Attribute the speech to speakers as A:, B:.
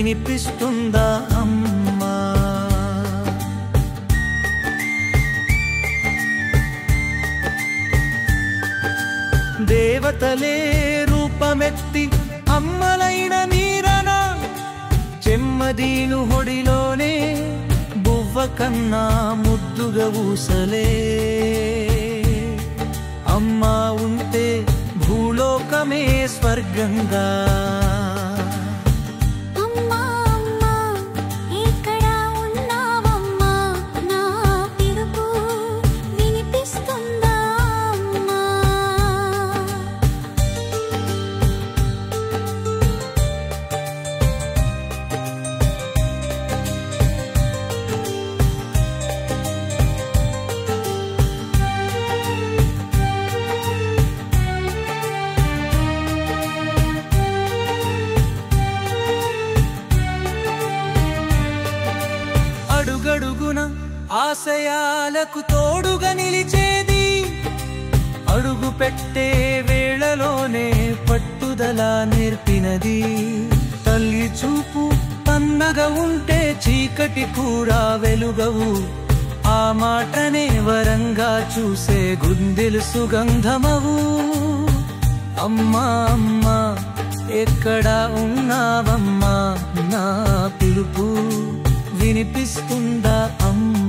A: వినిపిస్తుందా అమ్మా? దేవతలే రూపమెత్తి అమ్మలైన నీరన చెమ్మదీను హొడిలోనే బువ్వ కన్నా ముద్దుగా ఊసలే. అమ్మా ఉంటే భూలోకమే స్వర్గంగా. అడుగడుగున ఆశయాలకు తోడుగా నిలిచేది, అడుగు పెట్టే వేళలోనే పట్టుదల నేర్పినది. తల్లి చూపు పన్నగా ఉంటే చీకటి కూడా వెలుగవు, ఆ మాటనే వరంగా చూసే గుండెలు సుగంధమవు. అమ్మా అమ్మా ఎక్కడా ఉన్నావమ్మా, నా పిలుపు వినిపిస్తుందా అమ్మా?